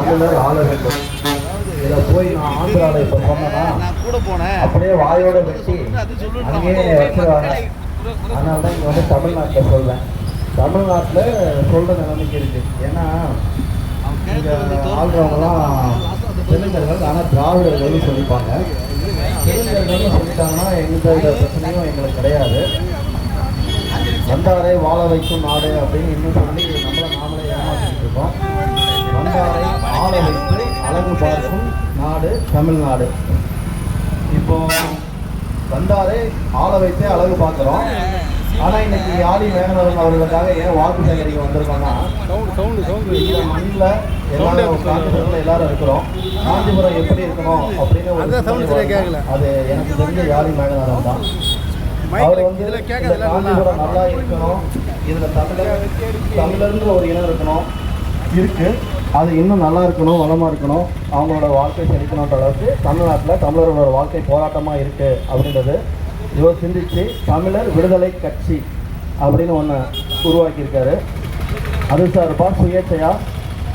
தமிழர் ஆள வேண்டும். இதை போய் நான் ஆந்திராவில் இப்போ சொன்னேன்னா அப்படியே வாயோட வெட்டி அங்கேயே வச்சுருவாங்க. அதனால தான் இங்கே வந்து தமிழ்நாட்டில் சொல்வேன். தமிழ்நாட்டில் சொல்கிற நிலைமைக்கு இருக்குது. ஏன்னா இங்கே ஆள்றவங்களாம் தெலுங்கர்கள், ஆனால் திராவிடர்கள்னு சொல்லிப்பாங்க. தெலுங்கர்கள்னு சொல்லிட்டாங்கன்னா எந்த வித பிரச்சனையும் எங்களுக்கு கிடையாது. வந்தாரை வாழ வைக்கும் நாடு அப்படின்னு இன்னும் சொல்லி நாமளே ஏமாற்றிட்டு இருக்கோம். வந்தாரை ஆள வைத்து அழகு பார்க்கும் நாடு தமிழ்நாடு. இப்போ வந்தாரை ஆள வைத்தே அழகு பார்க்குறோம். ஆனால் இன்னைக்கு ஆதி மேகநாதன் அவர்களுக்காக ஏன் வாக்கு சேகரிக்க வந்திருக்கோம்னா, இந்த மண்ணில் எல்லாரும் காஞ்சிபுரத்தில் எல்லாரும் இருக்கிறோம். காஞ்சிபுரம் எப்படி இருக்கணும் அப்படின்னு அது எனக்கு தெரிஞ்ச யாழி மேகநாதன் தான். அவர் வந்து காஞ்சிபுரம் நல்லா இருக்கணும், இதில் தமிழர்ன்ற ஒரு இனம் இருக்கணும் இருக்கு, அது இன்னும் நல்லா இருக்கணும், வளமாக இருக்கணும், அவங்களோட வாழ்க்கை செழிக்கணுன்ற அளவுக்கு தமிழ்நாட்டில் தமிழர்களோட வாழ்க்கை போராட்டமாக இருக்குது அப்படின்றது இவர் சிந்திச்சு தமிழர் விடுதலை கட்சி அப்படின்னு ஒன்று உருவாக்கியிருக்காரு. அது சார்பாக சுயேட்சையாக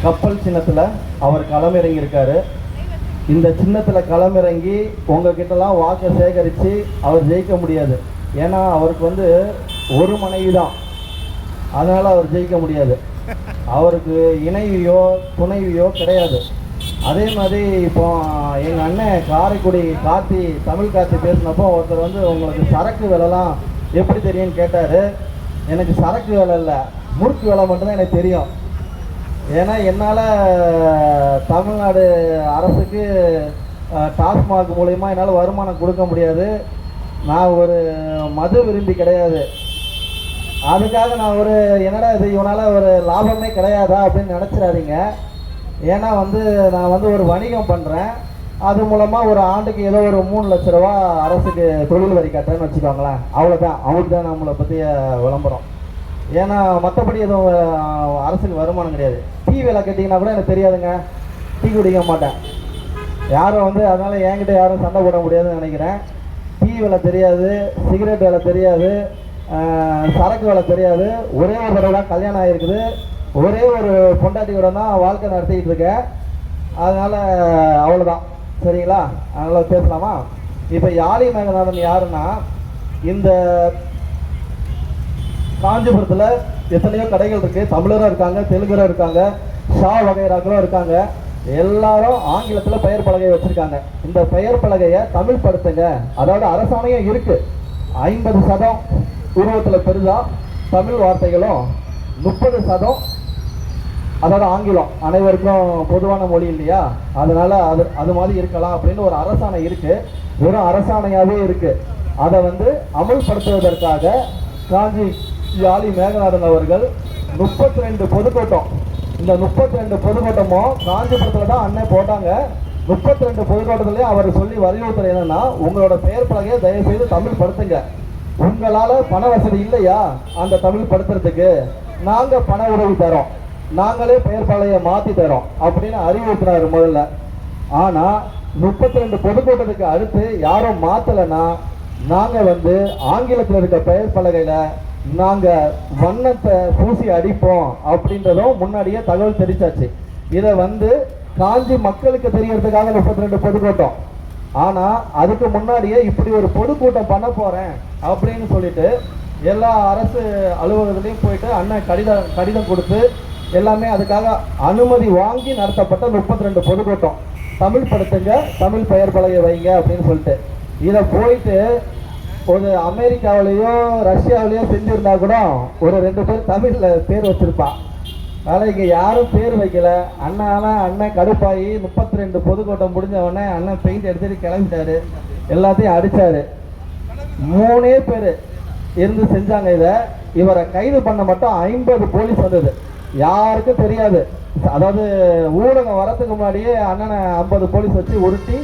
கப்பல் சின்னத்தில் அவர் களமிறங்கியிருக்காரு. இந்த சின்னத்தில் களமிறங்கி உங்ககிட்டலாம் வாக்கை சேகரித்து அவர் ஜெயிக்க முடியாது. ஏன்னா அவருக்கு வந்து ஒரு மனைவி தான், அதனால் அவர் ஜெயிக்க முடியாது. அவருக்கு இணைவியோ துணைவியோ கிடையாது. அதே மாதிரி இப்போ எங்கள் அண்ணன் காரைக்குடி கார்த்தி தமிழ் கார்த்தி பேசினப்போ ஒருத்தர் வந்து உங்களுக்கு சரக்கு விலைலாம் எப்படி தெரியும்னு கேட்டார். எனக்கு சரக்கு விலை இல்லை, முறுக்கு விலை மட்டும்தான் எனக்கு தெரியும். ஏன்னா என்னால் தமிழ்நாடு அரசுக்கு டாஸ்மாக் மூலயமா என்னால் வருமானம் கொடுக்க முடியாது. நான் ஒரு மது விரும்பி கிடையாது. அதுக்காக நான் ஒரு என்னடா இது இவனால் ஒரு லாபமே கிடையாதா அப்படின்னு நினச்சிடாதீங்க. ஏன்னா வந்து நான் வந்து ஒரு வணிகம் பண்ணுறேன். அது மூலமாக ஒரு ஆண்டுக்கு ஏதோ ஒரு 3 லட்ச ரூபா அரசுக்கு தொழில் வரி கட்டுறேன்னு வச்சுக்கோங்களேன். அவ்வளோதான், அவங்களுக்கு தான் நம்மளை பற்றிய விளம்பரம். ஏன்னா மற்றபடி எதுவும் அரசுக்கு வருமானம் கிடையாது. டீ விலை கேட்டிங்கன்னா கூட எனக்கு தெரியாதுங்க, டீ குடிக்க மாட்டேன். யாரும் வந்து அதனால் என்கிட்ட யாரும் சண்டை போட முடியாதுன்னு நினைக்கிறேன். டீ விலை தெரியாது, சிகரெட் விலை தெரியாது, சரக்கு விலை தெரியாது. ஒரே ஒரு தடவை தான் கல்யாணம் ஆகிருக்குது, ஒரே ஒரு பொண்டாட்டியோட தான் வாழ்க்கை நடத்திக்கிட்டு இருக்கேன். அதனால் அவ்வளோதான், சரிங்களா? அதனால் பேசலாமா? இப்போ யாழி மேகநாதன் யாருன்னா, இந்த காஞ்சிபுரத்தில் எத்தனையோ கடைகள் இருக்குது. தமிழரும் இருக்காங்க, தெலுங்கரும் இருக்காங்க, ஷா வகைராக்களும் இருக்காங்க. எல்லாரும் ஆங்கிலத்தில் பெயர் பலகை வச்சுருக்காங்க. இந்த பெயர் பலகையை தமிழ் படுத்துங்க. அதாவது அரசாணையும் இருக்குது. 50% உருவத்தில் பெரிதா தமிழ் வார்த்தைகளும், 30% அதாவது ஆங்கிலம் அனைவருக்கும் பொதுவான மொழி இல்லையா, அதனால் அது மாதிரி இருக்கலாம் அப்படின்னு ஒரு அரசாணை இருக்குது. வெறும் அரசாணையாகவே இருக்குது. அதை வந்து அமல்படுத்துவதற்காக காஞ்சி யாழி மேகநாதன் அவர்கள் 32 பொதுக்கூட்டம், இந்த 32 பொதுக்கூட்டமும் காஞ்சிபுரத்தில் தான் அண்ணன் போட்டாங்க. 32 பொதுக்கூட்டத்திலேயே அவர் சொல்லி வலியுறுத்தல் என்னன்னா, உங்களோட பெயர் பலகையை தயவுசெய்து தமிழ் படுத்துங்க. உங்களால் பண வசதி இல்லையா அந்த தமிழ் படுத்துறதுக்கு, நாங்கள் பண உதவி தரோம், நாங்களே பெயர் பலகையை மாற்றி தரோம் அப்படின்னு அறிவுறுத்தினார் முதல்ல. ஆனால் 32 பொதுக்கூட்டத்துக்கு அடுத்து யாரும் மாற்றலைன்னா, நாங்கள் வந்து ஆங்கிலத்தில் இருக்க பெயர் பலகையில் நாங்கள் வண்ணத்தை பூசி அடிப்போம் அப்படின்றதும் முன்னாடியே தகவல் தெரிவிச்சாச்சு. இதை வந்து காஞ்சி மக்களுக்கு தெரியறதுக்காக 32 பொதுக்கூட்டம். ஆனால் அதுக்கு முன்னாடியே இப்படி ஒரு பொதுக்கூட்டம் பண்ண போகிறேன் அப்படின்னு சொல்லிட்டு எல்லா அரசு அலுவலகத்துலேயும் போயிட்டு அண்ணன் கடிதம் கொடுத்து எல்லாமே அதுக்காக அனுமதி வாங்கி நடத்தப்பட்ட 32 பொதுக்கூட்டம். தமிழ் படுத்துங்க, தமிழ் பெயர் பலகை வைங்க அப்படின்னு சொல்லிட்டு. இதை போயிட்டு ஒரு அமெரிக்காவிலேயோ ரஷ்யாவிலேயோ செஞ்சுருந்தா கூட ஒரு 2 பேர் தமிழில் பேர் வச்சுருப்பான். அதனால் இங்கே யாரும் பேர் வைக்கல. அண்ணன் கடுப்பாகி 32 பொதுக்கூட்டம் முடிஞ்சவொடனே அண்ணன் பெயிண்ட் எடுத்துகிட்டு கிளம்பிட்டாரு, எல்லாத்தையும் அடித்தார். 3 பேர் இருந்து செஞ்சாங்க இதை. இவரை கைது பண்ண மட்டும் 50 போலீஸ் வந்தது, யாருக்கும் தெரியாது. அதாவது ஊடகம் வரத்துக்கு முன்னாடியே அண்ணனை 50 போலீஸ் வச்சு உருட்டி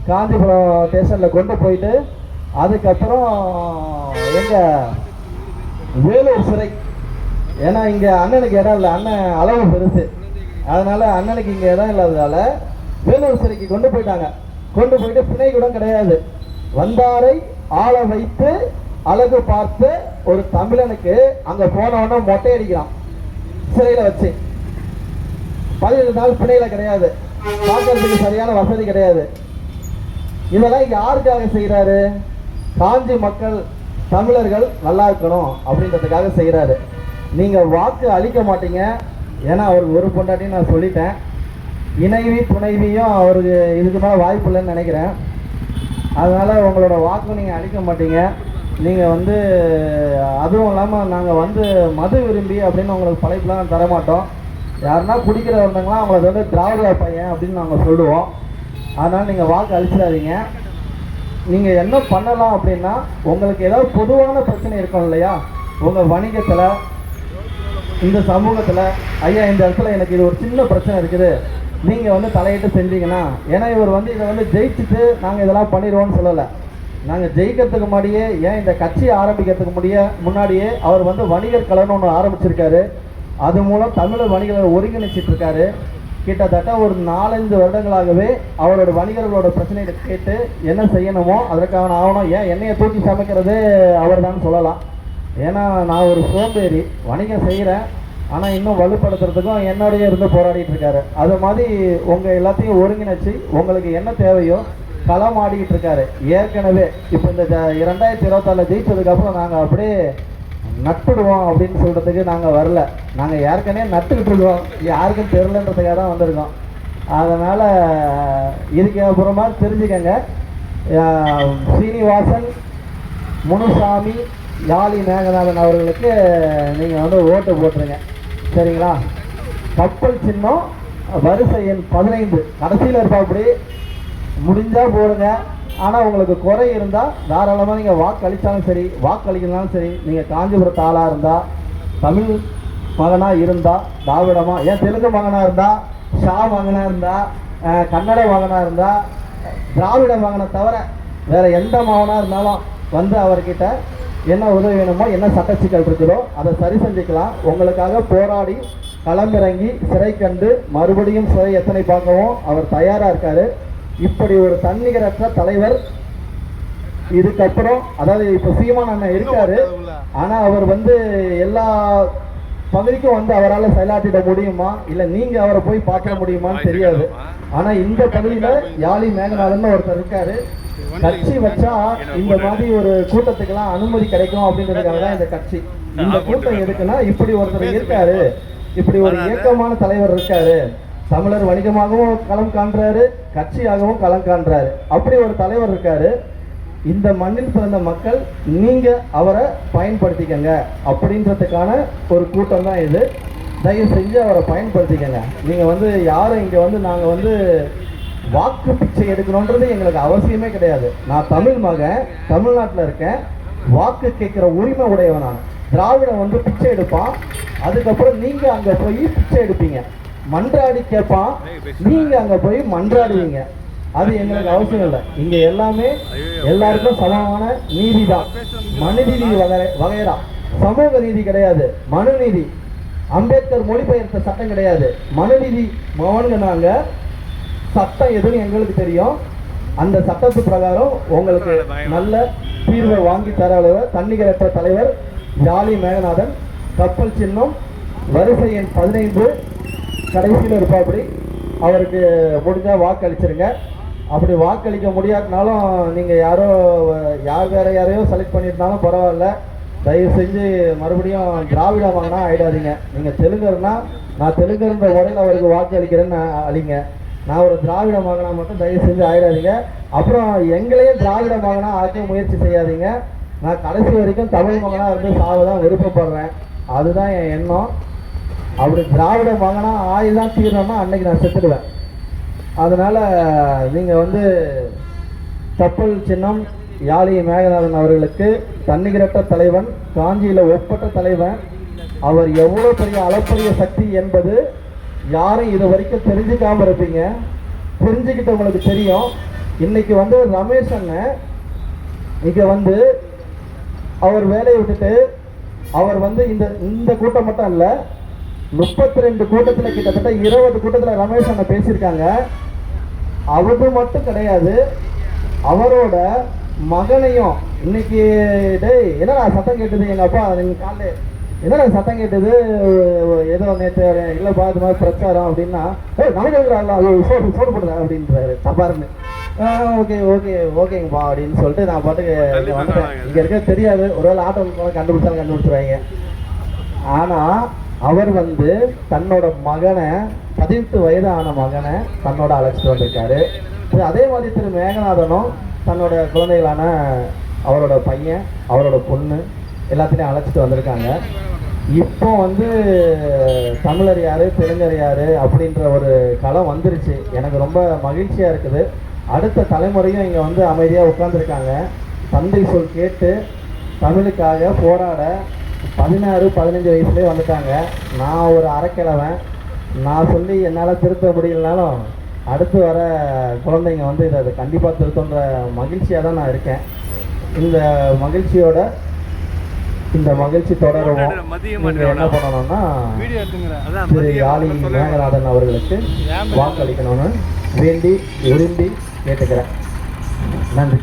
காஞ்சிபுரம் ஸ்டேஷனில் கொண்டு போயிட்டு, அதுக்கப்புறம் எங்கள் வேலூர் சிறை, ஏன்னா இங்கே அண்ணனுக்கு இடம் இல்லை, அண்ணன் அளவு பெருசு, அதனால் அண்ணனுக்கு இங்கே இடம் இல்லாததால் வேலூர் சிறைக்கு கொண்டு போயிட்டாங்க. கொண்டு போயிட்டு பிணை கூட கிடையாது. வந்தாரை ஆள வைத்து அழகு பார்த்து ஒரு தமிழனுக்கு அங்கே போனவொன்னே மொட்டை அடிக்கிறான் சிறையில் வச்சு. 17 நாள் பிணையில கிடையாது, பார்க்கறதுக்கு சரியான வசதி கிடையாது. இதெல்லாம் யாருக்காக செய்யறாரு? காஞ்சி மக்கள் தமிழர்கள் நல்லா இருக்கணும் அப்படின்றதுக்காக செய்யறாரு. நீங்க வாக்கு அளிக்க மாட்டீங்க, ஏன்னா அவருக்கு ஒரு பொண்டாட்டின்னு நான் சொல்லிட்டேன். இணைவி துணைவியும் அவருக்கு இதுக்கு மேலே வாய்ப்பு இல்லைன்னு நினைக்கிறேன். அதனால் உங்களோட வாக்கும் நீங்கள் அளிக்க மாட்டீங்க. நீங்கள் வந்து அதுவும் இல்லாமல் நாங்கள் வந்து மது விரும்பி அப்படின்னு உங்களுக்கு பழைப்புலாம் தரமாட்டோம். யாருன்னா குடிக்கிற வந்தாங்களா அவங்களுக்கு வந்து திராவிட பையன் அப்படின்னு நாங்கள் சொல்லுவோம். அதனால் நீங்கள் வாக்கு அளிச்சிடாதீங்க. நீங்கள் என்ன பண்ணலாம் அப்படின்னா, உங்களுக்கு ஏதாவது பொதுவான பிரச்சனை இருக்கும் இல்லையா, உங்கள் வணிகத்தில், இந்த சமூகத்தில், ஐயா இந்த இடத்துல எனக்கு இது ஒரு சின்ன பிரச்சனை இருக்குது, நீங்கள் வந்து தலையிட்டு செஞ்சீங்கன்னா, ஏன்னா இவர் வந்து இதை வந்து ஜெயிச்சுட்டு நாங்கள் இதெல்லாம் பண்ணிடுவோம்னு சொல்லலை. நாங்கள் ஜெயிக்கிறதுக்கு முன்னாடியே, ஏன் இந்த கட்சி ஆரம்பிக்கிறதுக்கு முன்னாடியே அவர் வந்து வணிகர் கலன்னு ஒன்று ஆரம்பிச்சிருக்காரு. அது மூலம் தமிழர் வணிகர்களை ஒருங்கிணைச்சிட்டு இருக்காரு. கிட்டத்தட்ட ஒரு 4-5 வருடங்களாகவே அவரோட வணிகர்களோட பிரச்சனையை கேட்டு என்ன செய்யணுமோ அதற்கான ஆவணம், ஏன் எண்ணெயை தூக்கி சமைக்கிறது அவர் தான் சொல்லலாம். ஏன்னா நான் ஒரு சோம்பேறி, வணிகம் செய்கிறேன், ஆனால் இன்னும் வலுப்படுத்துறதுக்கும் என்னோடய இருந்து போராடிட்டு இருக்காரு. அது மாதிரி உங்கள் எல்லாத்தையும் ஒருங்கிணைச்சி உங்களுக்கு என்ன தேவையோ களம் ஆடிக்கிட்டு இருக்காரு. ஏற்கனவே இப்போ இந்த 2024 ஜெயிச்சதுக்கப்புறம் நாங்கள் அப்படியே நட்டுடுவோம் அப்படின்னு சொல்கிறதுக்கு நாங்கள் வரல. நாங்கள் ஏற்கனவே நட்டுக்கிட்டு இருக்கோம், யாருக்கும் தெரிலன்றதுக்காக தான் வந்திருக்கோம். அதனால் இதுக்கு அப்புறமா தெரிஞ்சுக்கங்க, சீனிவாசன், முனுசாமி, யாழி மேகநாதன் அவர்களுக்கு நீங்கள் வந்து ஓட்டு போட்டுருங்க, சரிங்களா? கப்பல் சின்னம் வரிசை எண் 15 கடைசியில் இருப்பா. அப்படி முடிஞ்சால் போடுங்க. ஆனால் உங்களுக்கு குறை இருந்தால் தாராளமாக நீங்கள் வாக்கு அளித்தாலும் சரி, வாக்கு அளிக்கலனாலும் சரி, நீங்கள் காஞ்சிபுரத்து ஆளாக இருந்தால், தமிழ் மகனாக இருந்தால், திராவிடமாக, ஏன் தெலுங்கு மகனாக இருந்தால், ஷா மகனாக இருந்தால், கன்னட மகனாக இருந்தால், திராவிட மகனை தவிர வேறு எந்த மகனாக இருந்தாலும் வந்து அவர்கிட்ட என்ன உதவி வேணுமோ, என்ன சட்ட சிக்கல் இருக்குதோ அதை சரி செஞ்சுக்கலாம். உங்களுக்காக போராடி களமிறங்கி சிறை கண்டு மறுபடியும் சிறை எத்தனை பார்க்கவும் அவர் தயாராக இருக்கார். இப்படி ஒரு தன்னிகரற்ற தலைவர் இதுக்கப்புறம், அதாவது இப்போ சீமான் அண்ணன் இருக்காரு, ஆனால் அவர் வந்து எல்லா பகுதிக்கும் வந்து அவரால் செயலாற்றிட முடியுமா, இல்லை நீங்கள் அவரை போய் பார்க்க முடியுமான்னு தெரியாது. ஆனால் இந்த பகுதியில் யாழி மேகநாதன் ஒருத்தர் இருக்காரு. கட்சி வச்சா இந்த மாதிரி ஒரு கூட்டத்துக்கெல்லாம் அனுமதி கிடைக்கும் அப்படின்றதுக்காக தான் இந்த கட்சி. இந்த கூட்டம் எதுக்குன்னா, இப்படி ஒருத்தர் இருக்காரு, இப்படி ஒரு இயக்கமான தலைவர் இருக்காரு, தமிழர் வணிகமாகவும் களம் காண்றாரு, கட்சியாகவும் களம் காண்றாரு, அப்படி ஒரு தலைவர் இருக்காரு. இந்த மண்ணில் பிறந்த மக்கள் நீங்க அவரை பயன்படுத்திக்கங்க அப்படின்றதுக்கான ஒரு கூட்டம் தான் இது. தயவு செஞ்சு அவரை பயன்படுத்திக்கங்க. நீங்க வந்து யாரும் இங்க வந்து நாங்க வந்து வாக்கு பிச்சை எடுக்கணுன்றது எங்களுக்கு அவசியமே கிடையாது. நான் தமிழ் மகன், தமிழ்நாட்டில் இருக்கேன், வாக்கு கேட்கிற உரிமை உடையவன் நான். திராவிடம் வந்து பிச்சை எடுப்பான், அதுக்கப்புறம் நீங்க அங்க போய் பிச்சை எடுப்பீங்க. மன்றாடி கேட்பான், நீங்க அங்க போய் மன்றாடுவீங்க. அது எங்களுக்கு அவசியம் இல்லை. இங்க எல்லாமே எல்லாருக்கும் சமமான நீதி தான். மனுநீதி வகைரா, சமூக நீதி கிடையாது, மனுநீதி. அம்பேத்கர் மொழிபெயர்த்த சட்டம் கிடையாது, மனுநீதி மகன்கனாங்க. சட்டம் எதுன்னு எங்களுக்கு தெரியும். அந்த சட்டத்து பிரகாரம் உங்களுக்கு நல்ல தீர்வை வாங்கி தர அளவு தன்னிகரற்ற தலைவர் யாழி மேகநாதன். கப்பல் சின்னம் வரிசை எண் 15 கடைசியில் இருப்பா. அப்படி அவருக்கு முடிஞ்சால் வாக்களிச்சிருங்க. அப்படி வாக்களிக்க முடியாட்டினாலும் நீங்கள் யார் வேற யாரையோ செலக்ட் பண்ணியிருந்தாலும் பரவாயில்ல, தயவு செஞ்சு மறுபடியும் திராவிட மகனா ஆகிடாதீங்க. நீங்கள் தெலுங்கர்னா நான் தெலுங்கர்ன்ற முறையில் அவருக்கு வாக்கு அளிக்கிறேன்னு அழிங்க. நான் ஒரு திராவிட மகனா மட்டும் தயவு செஞ்சு ஆகிடாதீங்க. அப்புறம் எங்களையே திராவிட மகனா ஆக்க முயற்சி செய்யாதீங்க. நான் கடைசி வரைக்கும் தமிழ் மகனாக இருந்து சாவதான் விருப்பப்படுறேன். அதுதான் என் எண்ணம். அப்படி திராவிட மகனா ஆயுதான் தீரணும்னா அன்னைக்கு நான் செத்துடுவேன். அதனால் நீங்கள் வந்து கப்பல் சின்னம் யாழி மேகநாதன் அவர்களுக்கு தன்னிகரற்ற தலைவன், காஞ்சியில் ஒப்பற்ற தலைவன். அவர் எவ்வளோ பெரிய அளப்பரிய சக்தி என்பது யாரும் இது வரைக்கும் தெரிஞ்சுக்காம இருப்பீங்க. தெரிஞ்சுக்கிட்டவங்களுக்கு தெரியும். இன்னைக்கு வந்து ரமேஷ் அண்ணன் இங்கே வந்து அவர் வேலையை விட்டுட்டு அவர் வந்து இந்த கூட்டம் மட்டும் இல்லை, 32 கூட்டத்தில் கிட்டத்தட்ட 20 கூட்டத்தில் ரமேஷ் அண்ணன் பேசியிருக்காங்க. அது மட்டும் கிடையாது, அவரோட மகனையும் இன்னைக்கு, டேய் என்னடா சத்தம் கேட்டது எங்கள் அப்பா நீங்கள் காலையில் என்னடா சத்தம் கேட்டது, ஏதோ நேற்று இல்லைப்பா இது மாதிரி பிரச்சாரம் அப்படின்னா, நமக்கு சோறு சோறு போடுறேன் அப்படின்றாரு தபார்னு. ஓகே ஓகே ஓகேங்கப்பா அப்படின்னு சொல்லிட்டு நான் பாட்டுக்கு இங்கே வந்துட்டேன். இங்கே இருக்க தெரியாது, ஒருவேளை ஆட்டோ கண்டுபிடிச்சாலும் கண்டுபிடிச்சிருவாங்க. ஆனால் அவர் வந்து தன்னோட மகனை 18 வயதான மகனை தன்னோட அழைச்சிட்டு வந்திருக்காரு. அதே மாதிரி திரு மேகநாதனும் தன்னோட குழந்தைகளான அவரோட பையன் அவரோட பொண்ணு எல்லாத்தையும் அழைச்சிட்டு வந்திருக்காங்க. இப்போ வந்து தமிழர் யாரு தெலுங்கர் யாரு அப்படின்ற ஒரு களம் வந்துருச்சு. எனக்கு ரொம்ப மகிழ்ச்சியாக இருக்குது. அடுத்த தலைமுறையும் இங்கே வந்து அமைதியாக உட்காந்துருக்காங்க. தந்தை சொல் கேட்டு தமிழுக்காக போராட 16-15 வயசுலேயே வந்துட்டாங்க. நான் ஒரு அரைக்கிழவன், நான் சொல்லி என்னால் திருத்த முடியலனாலும் அடுத்து வர குழந்தைங்க வந்து இதை கண்டிப்பாக திருத்தன்ற மகிழ்ச்சியாக தான் நான் இருக்கேன். இந்த மகிழ்ச்சியோட இந்த மகிழ்ச்சி தொடருவோம். நீங்கள் என்ன பண்ணணும்னா திரு யாழி மேகநாதன் அவர்களுக்கு வாக்களிக்கணும்னு வேண்டி விரும்பி கேட்டுக்கிறேன். நன்றி.